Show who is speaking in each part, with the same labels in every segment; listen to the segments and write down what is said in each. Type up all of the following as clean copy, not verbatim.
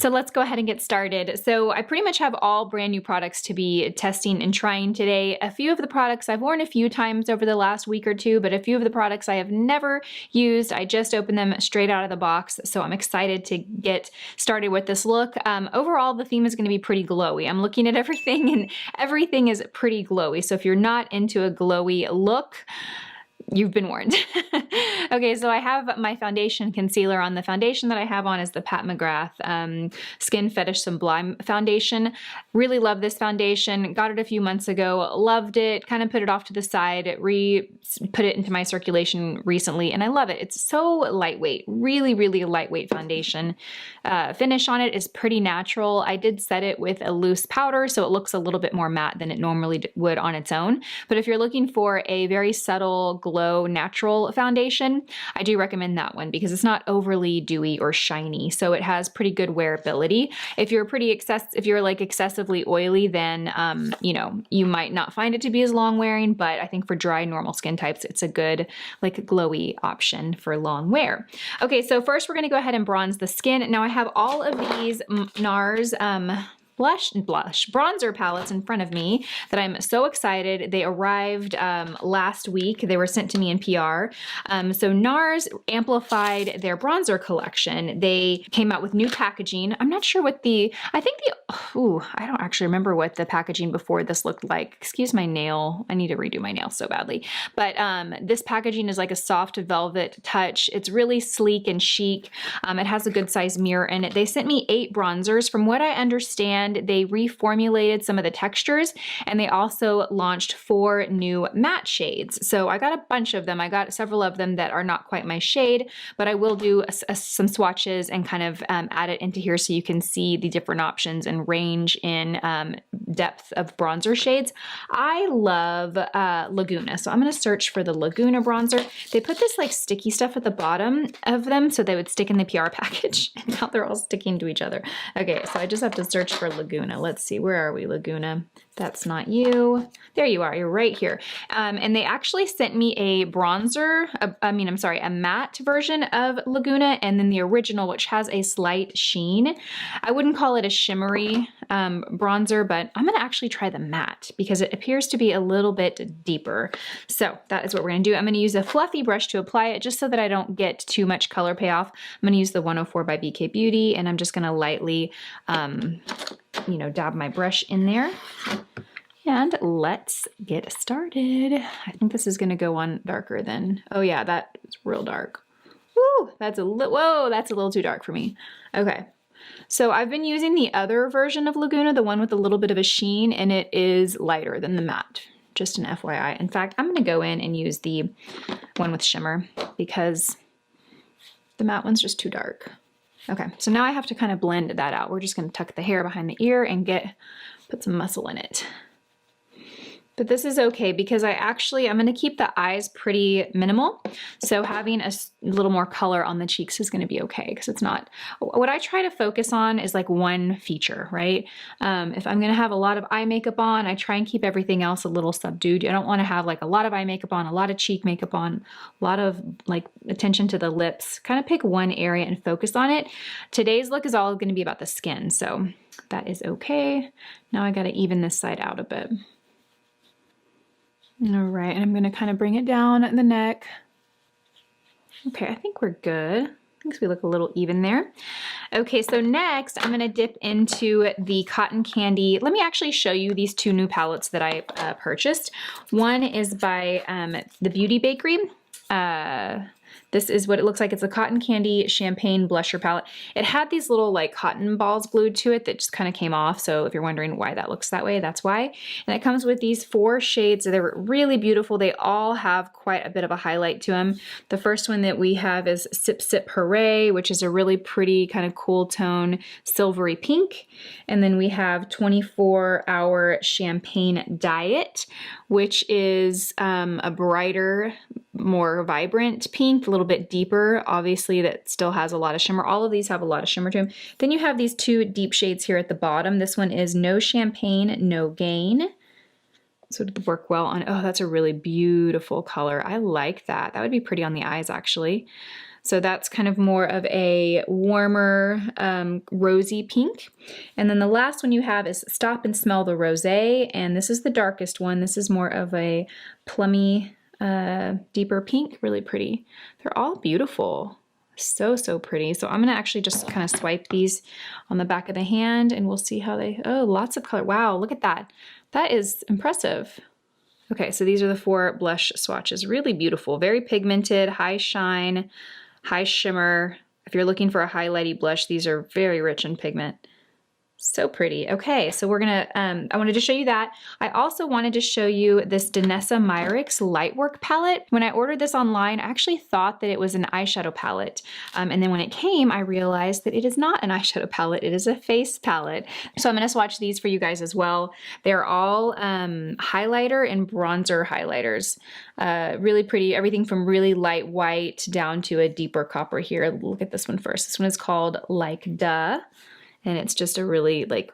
Speaker 1: So let's go ahead and get started. So I pretty much have all brand new products to be testing and trying today. A few of the products I've worn a few times over the last week or two, but a few of the products I have never used. I just opened them straight out of the box, so I'm excited to get started with this look. Overall, the theme is going to be pretty glowy. I'm looking at everything and everything is pretty glowy. So if you're not into a glowy look, you've been warned. Okay, so I have my foundation concealer on. The foundation that I have on is the Pat McGrath Skin Fetish Sublime foundation. Really love this foundation. Got it a few months ago. Loved it. Kind of put it off to the side. Put it into my circulation recently, and I love it. It's so lightweight. Really, really lightweight foundation. Finish on it is pretty natural. I did set it with a loose powder, so it looks a little bit more matte than it normally would on its own. But if you're looking for a very subtle glow natural foundation, I do recommend that one because it's not overly dewy or shiny, so it has pretty good wearability. If you're like excessively oily, then you know, you might not find it to be as long wearing, but I think for dry normal skin types it's a good like glowy option for long wear. Okay, so first we're going to go ahead and bronze the skin. Now I have all of these NARS blush bronzer palettes in front of me that I'm so excited. They arrived last week. They were sent to me in PR. So NARS amplified their bronzer collection. They came out with new packaging. I'm not sure what I don't actually remember what the packaging before this looked like. Excuse my nail. I need to redo my nails so badly. But this packaging is like a soft velvet touch. It's really sleek and chic. It has a good size mirror in it. They sent me 8 bronzers. From what I understand, they reformulated some of the textures, and they also launched 4 new matte shades. So I got a bunch of them. I got several of them that are not quite my shade, but I will do some swatches and kind of add it into here so you can see the different options and range in depth of bronzer shades. I love Laguna, so I'm going to search for the Laguna bronzer. They put this like sticky stuff at the bottom of them so they would stick in the PR package, and now they're all sticking to each other. Okay, so I just have to search for Laguna. Let's see, where are we, Laguna? That's not you. There you are, you're right here. And they actually sent me a bronzer, a matte version of Laguna, and then the original, which has a slight sheen. I wouldn't call it a shimmery bronzer, but I'm gonna actually try the matte because it appears to be a little bit deeper. So that is what we're gonna do. I'm gonna use a fluffy brush to apply it just so that I don't get too much color payoff. I'm gonna use the 104 by BK Beauty, and I'm just gonna lightly, you know, dab my brush in there. And let's get started. I think this is gonna go on darker than, oh yeah, that is real dark. Woo, that's a little too dark for me. Okay. So I've been using the other version of Laguna, the one with a little bit of a sheen, and it is lighter than the matte. Just an FYI. In fact, I'm gonna go in and use the one with shimmer because the matte one's just too dark. Okay, so now I have to kind of blend that out. We're just gonna tuck the hair behind the ear and put some muscle in it. But this is okay because I'm gonna keep the eyes pretty minimal. So having a little more color on the cheeks is gonna be okay because it's not, what I try to focus on is like one feature, right? If I'm gonna have a lot of eye makeup on, I try and keep everything else a little subdued. I don't wanna have like a lot of eye makeup on, a lot of cheek makeup on, a lot of like attention to the lips. Kind of pick one area and focus on it. Today's look is all gonna be about the skin, so that is okay. Now I gotta even this side out a bit. All right, and I'm gonna kind of bring it down at the neck. Okay, I think we're good. I think we look a little even there. Okay, so next I'm gonna dip into the Cotton Candy. Let me actually show you these 2 new palettes that I purchased. One is by the Beauty Bakerie. This is what it looks like. It's a Cotton Candy Champagne Blusher Palette. It had these little like cotton balls glued to it that just kind of came off. So if you're wondering why that looks that way, that's why. And it comes with these 4 shades. They're really beautiful. They all have quite a bit of a highlight to them. The first one that we have is Sip Sip Hooray, which is a really pretty kind of cool tone silvery pink. And then we have 24-Hour Champagne Diet, which is a brighter, more vibrant pink, a little bit deeper. Obviously that still has a lot of shimmer. All of these have a lot of shimmer to them. Then you have these 2 deep shades here at the bottom. This one is No Champagne, No Gain. So it would work well on, oh, that's a really beautiful color. I like that. That would be pretty on the eyes actually. So that's kind of more of a warmer rosy pink. And then the last one you have is Stop and Smell the Rosé, and this is the darkest one. This is more of a plummy, deeper pink, really pretty. They're all beautiful. So, so pretty. So I'm gonna actually just kind of swipe these on the back of the hand and we'll see how they, oh, lots of color. Wow, look at that. That is impressive. Okay, so these are the 4 blush swatches. Really beautiful, very pigmented, high shine, high shimmer. If you're looking for a highlighty blush, these are very rich in pigment. So pretty. Okay, so we're gonna, I wanted to show you that. I also wanted to show you this DANESSA MYRICKS Lightwork palette. When I ordered this online, I actually thought that it was an eyeshadow palette. And then when it came, I realized that it is not an eyeshadow palette, it is a face palette. So I'm gonna swatch these for you guys as well. They're all highlighter and bronzer highlighters. Really pretty, everything from really light white down to a deeper copper here. Look at this one first. This one is called Like Duh. And it's just a really like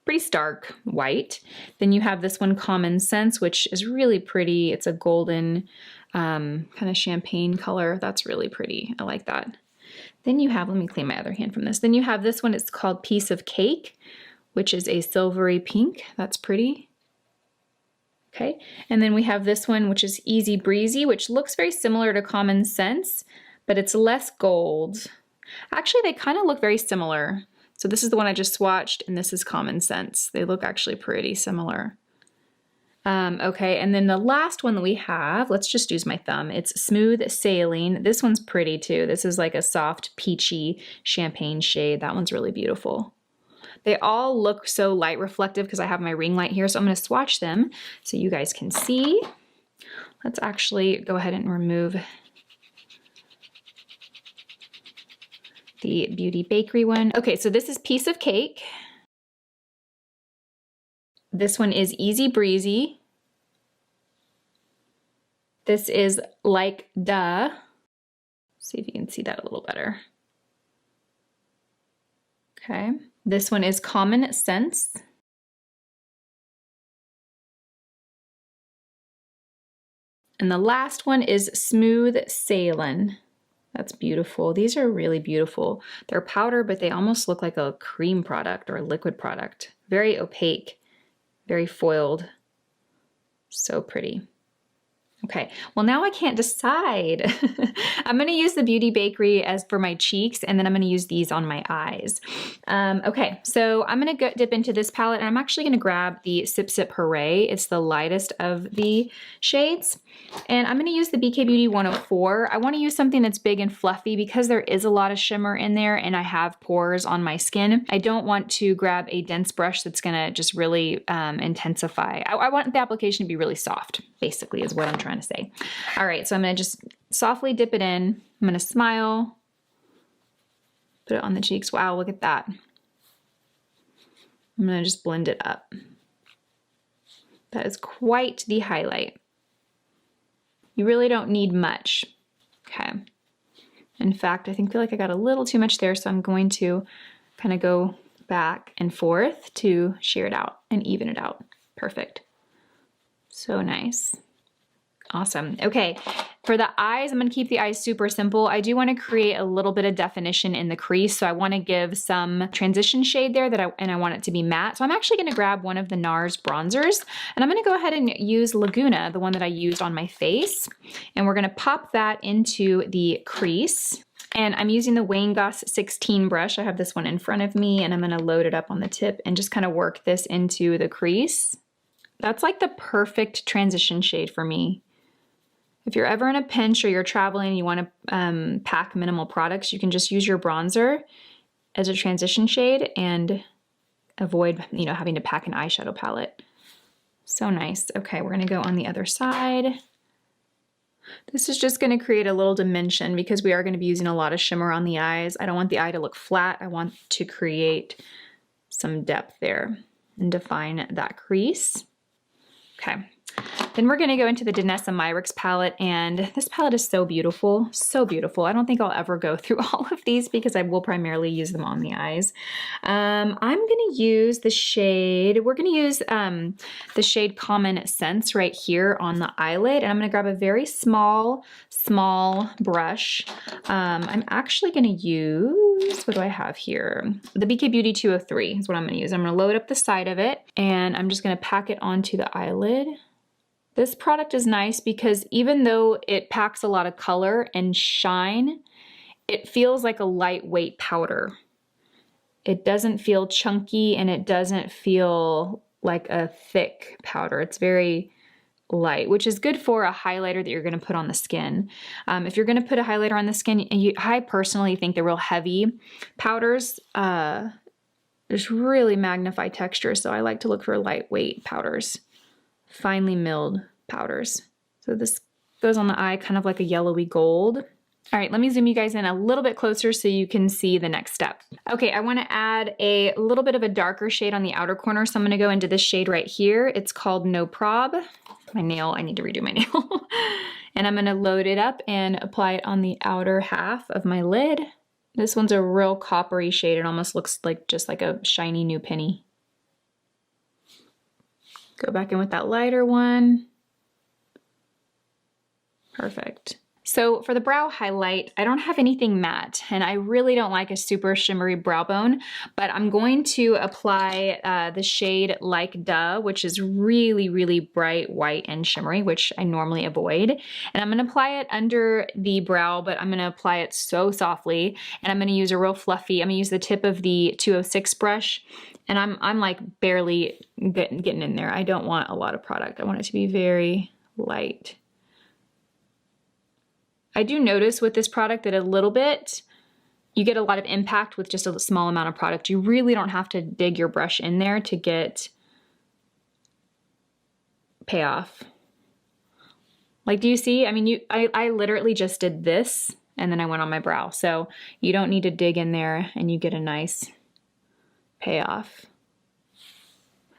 Speaker 1: pretty stark white. Then you have this one, Common Sense, which is really pretty. It's a golden kind of champagne color. That's really pretty. I like that. Then you have, let me clean my other hand from this. Then you have this one, it's called Piece of Cake, which is a silvery pink. That's pretty. Okay, and then we have this one, which is Easy Breezy, which looks very similar to Common Sense, but it's less gold. Actually, they kind of look very similar. So this is the one I just swatched, and this is Common Sense. They look actually pretty similar. Okay, and then the last one that we have, let's just use my thumb. It's Smooth Sailing. This one's pretty too. This is like a soft peachy champagne shade. That one's really beautiful. They all look so light reflective because I have my ring light here, so I'm gonna swatch them so you guys can see. Let's actually go ahead and remove the Beauty Bakerie one. Okay, so this is Piece of Cake. This one is Easy Breezy. This is Like Duh. See if you can see that a little better. Okay, this one is Common Sense. And the last one is Smooth Sailing. That's beautiful. These are really beautiful. They're powder, but they almost look like a cream product or a liquid product. Very opaque, very foiled. So pretty. Okay, well now I can't decide. I'm gonna use the Beauty Bakerie as for my cheeks, and then I'm gonna use these on my eyes. Okay, so I'm gonna go dip into this palette, and I'm actually gonna grab the Sip Sip Hooray. It's the lightest of the shades. And I'm gonna use the BK Beauty 104. I wanna use something that's big and fluffy because there is a lot of shimmer in there and I have pores on my skin. I don't want to grab a dense brush that's gonna just really intensify. I want the application to be really soft, basically is what I'm trying to say. All right, so I'm gonna just softly dip it in. I'm gonna smile, put it on the cheeks. Wow, look at that. I'm gonna just blend it up. That is quite the highlight. You really don't need much. Okay. In fact, I feel like I got a little too much there, so I'm going to kind of go back and forth to shear it out and even it out. Perfect. So nice. Awesome. Okay, for the eyes, I'm gonna keep the eyes super simple. I do wanna create a little bit of definition in the crease, so I wanna give some transition shade there and I want it to be matte. So I'm actually gonna grab one of the NARS bronzers, and I'm gonna go ahead and use Laguna, the one that I used on my face, and we're gonna pop that into the crease. And I'm using the Wayne Goss 16 brush. I have this one in front of me, and I'm gonna load it up on the tip and just kind of work this into the crease. That's like the perfect transition shade for me. If you're ever in a pinch or you're traveling and you want to pack minimal products, you can just use your bronzer as a transition shade and avoid, you know, having to pack an eyeshadow palette. So nice. Okay, we're gonna go on the other side. This is just gonna create a little dimension because we are gonna be using a lot of shimmer on the eyes. I don't want the eye to look flat. I want to create some depth there and define that crease. Okay. Then we're gonna go into the DANESSA MYRICKS palette, and this palette is so beautiful, so beautiful. I don't think I'll ever go through all of these because I will primarily use them on the eyes. I'm gonna use the shade, we're gonna use the shade Common Sense right here on the eyelid, and I'm gonna grab a very small brush. I'm actually gonna use, what do I have here? The BK Beauty 203 is what I'm gonna use. I'm gonna load up the side of it, and I'm just gonna pack it onto the eyelid. This product is nice because even though it packs a lot of color and shine, it feels like a lightweight powder. It doesn't feel chunky and it doesn't feel like a thick powder. It's very light, which is good for a highlighter that you're going to put on the skin. If you're going to put a highlighter on the skin, I personally think the real heavy powders just really magnify texture, so I like to look for lightweight powders. Finely milled powders. So this goes on the eye kind of like a yellowy gold. All right, let me zoom you guys in a little bit closer so you can see the next step. Okay, I want to add a little bit of a darker shade on the outer corner, so I'm going to go into this shade right here. It's called No Prob. My nail, I need to redo my nail. And I'm going to load it up and apply it on the outer half of my lid. This one's a real coppery shade. It almost looks like just like a shiny new penny. Go back in with that lighter one. Perfect. So for the brow highlight, I don't have anything matte, and I really don't like a super shimmery brow bone, but I'm going to apply the shade Like Duh, which is really, really bright white and shimmery, which I normally avoid. And I'm gonna apply it under the brow, but I'm gonna apply it so softly, and I'm gonna use a real fluffy, I'm gonna use the tip of the 206 brush, and I'm like barely getting in there. I don't want a lot of product. I want it to be very light. I do notice with this product that a little bit, you get a lot of impact with just a small amount of product. You really don't have to dig your brush in there to get payoff. Like, do you see? I mean, I literally just did this and then I went on my brow. So you don't need to dig in there and you get a nice payoff.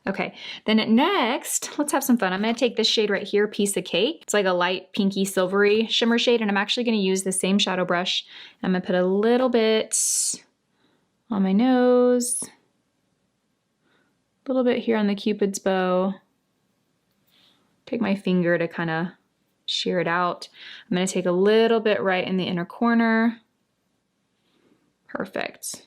Speaker 1: Okay, then next, let's have some fun. I'm gonna take this shade right here, Piece of Cake. It's like a light pinky silvery shimmer shade, and I'm actually gonna use the same shadow brush. I'm gonna put a little bit on my nose, a little bit here on the Cupid's bow. Take my finger to kind of shear it out. I'm gonna take a little bit right in the inner corner. Perfect.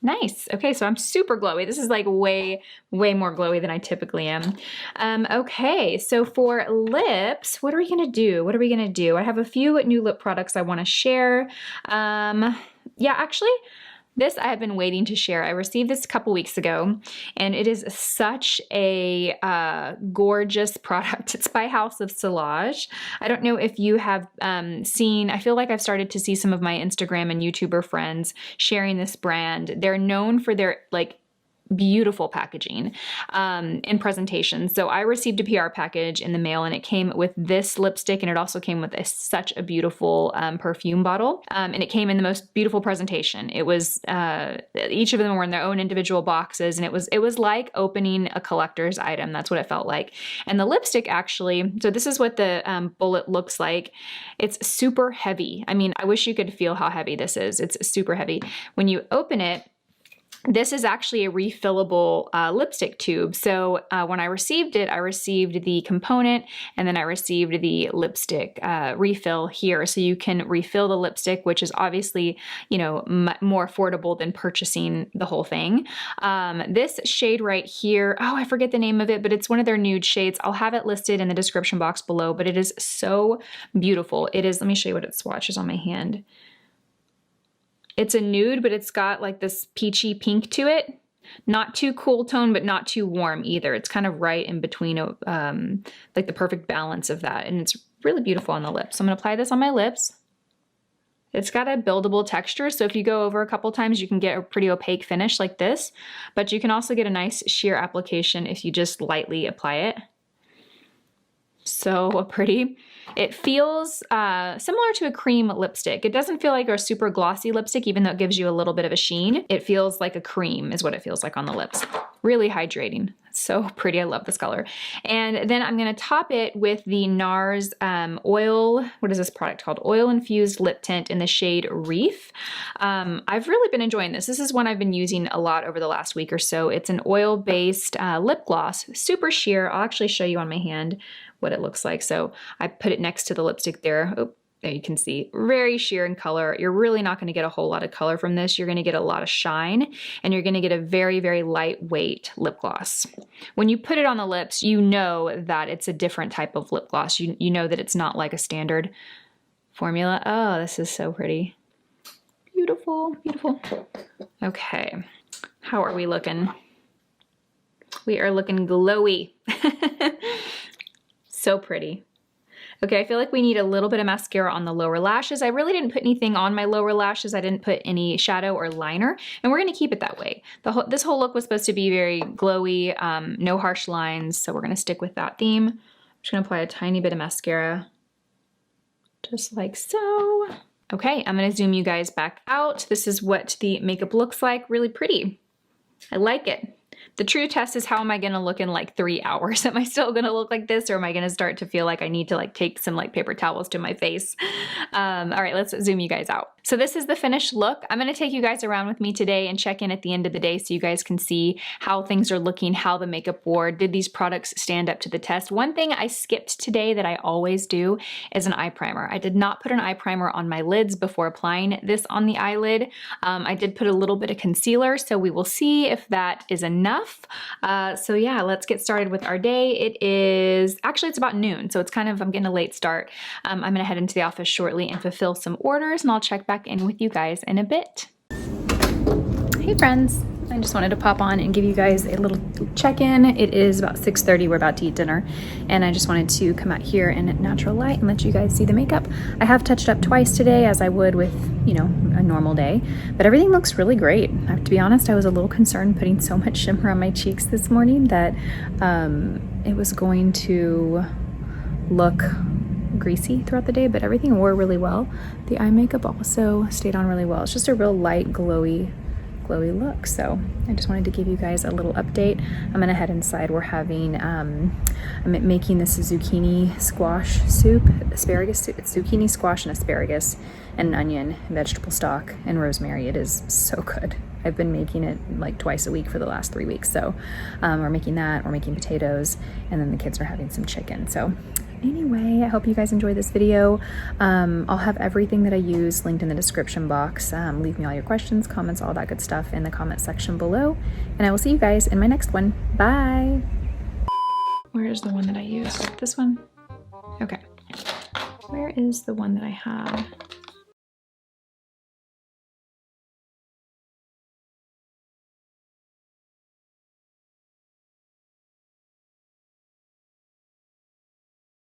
Speaker 1: Nice. Okay, so I'm super glowy. This is like way more glowy than I typically am. Okay, so for lips, what are we gonna do? What are we gonna do? I have a few new lip products I wanna share. Yeah, actually, this I have been waiting to share. I received this a couple weeks ago, and it is such a gorgeous product. It's by House of SILLAGE. I don't know if you have seen, I feel like I've started to see some of my Instagram and YouTuber friends sharing this brand. They're known for their like beautiful packaging and presentation. So I received a PR package in the mail, and it came with this lipstick, and it also came with such a beautiful perfume bottle, and it came in the most beautiful presentation. It was each of them were in their own individual boxes, and it was like opening a collector's item. That's what it felt like. And the lipstick actually, so this is what the bullet looks like. It's super heavy. I mean, I wish you could feel how heavy this is. It's super heavy. When you open it, this is actually a refillable lipstick tube. So when I received it, I received the component, and then I received the lipstick refill here. So you can refill the lipstick, which is obviously, you know, more affordable than purchasing the whole thing. This shade right here, oh, I forget the name of it, but it's one of their nude shades. I'll have it listed in the description box below, but it is so beautiful. It is, let me show you what it swatches on my hand. It's a nude, but it's got like this peachy pink to it. Not too cool tone, but not too warm either. It's kind of right in between, like the perfect balance of that. And it's really beautiful on the lips. So I'm gonna apply this on my lips. It's got a buildable texture, so if you go over a couple times, you can get a pretty opaque finish like this, but you can also get a nice sheer application if you just lightly apply it. So pretty. It feels similar to a cream lipstick. It doesn't feel like a super glossy lipstick, even though it gives you a little bit of a sheen. It feels like a cream is what it feels like on the lips. Really hydrating. So pretty. I love this color. And then I'm going to top it with the NARS oil. What is this product called? Oil Infused Lip Tint in the shade Reef. I've really been enjoying this. This is one I've been using a lot over the last week or so. It's an oil-based lip gloss, super sheer. I'll actually show you on my hand what it looks like. So I put it next to the lipstick there. Oh, there you can see, very sheer in color. You're really not going to get a whole lot of color from this. You're going to get a lot of shine, and you're going to get a very, very lightweight lip gloss. When you put it on the lips, you know that it's a different type of lip gloss. You know that it's not like a standard formula. Oh, this is so pretty. Beautiful, beautiful. Okay, how are we looking? We are looking glowy. So pretty. Okay, I feel like we need a little bit of mascara on the lower lashes. I really didn't put anything on my lower lashes. I didn't put any shadow or liner, and we're gonna keep it that way. This whole look was supposed to be very glowy, no harsh lines, so we're gonna stick with that theme. I'm just gonna apply a tiny bit of mascara, just like so. Okay, I'm gonna zoom you guys back out. This is what the makeup looks like, really pretty. I like it. The true test is, how am I gonna look in like 3 hours? Am I still gonna look like this, or am I gonna start to feel like I need to like take some like paper towels to my face? All right, let's zoom you guys out. So this is the finished look. I'm gonna take you guys around with me today and check in at the end of the day so you guys can see how things are looking, how the makeup wore. Did these products stand up to the test? One thing I skipped today that I always do is an eye primer. I did not put an eye primer on my lids before applying this on the eyelid. I did put a little bit of concealer, so we will see if that is enough. So yeah, let's get started with our day. It is, actually it's about noon, so it's kind of, I'm getting a late start. I'm gonna head into the office shortly and fulfill some orders, and I'll check back in with you guys in a bit. Hey friends, I just wanted to pop on and give you guys a little check-in. It is about 6:30, we're about to eat dinner, and I just wanted to come out here in natural light and let you guys see the makeup. I have touched up twice today, as I would with, you know, a normal day, but everything looks really great. I have to be honest, I was a little concerned putting so much shimmer on my cheeks this morning that it was going to look greasy throughout the day, but everything wore really well. The eye makeup also stayed on really well. It's just a real light, glowy look. So I just wanted to give you guys a little update. I'm gonna head inside. We're having, I'm making this zucchini squash soup, asparagus soup. It's zucchini, squash, and asparagus, and an onion, vegetable stock, and rosemary. It is so good. I've been making it like twice a week for the last 3 weeks. So we're making that, we're making potatoes, and then the kids are having some chicken. So anyway, I hope you guys enjoyed this video. I'll have everything that I use linked in the description box. Leave me all your questions, comments, all that good stuff in the comment section below. And I will see you guys in my next one. Bye. Where is the one that I used? This one? Okay. Where is the one that I have?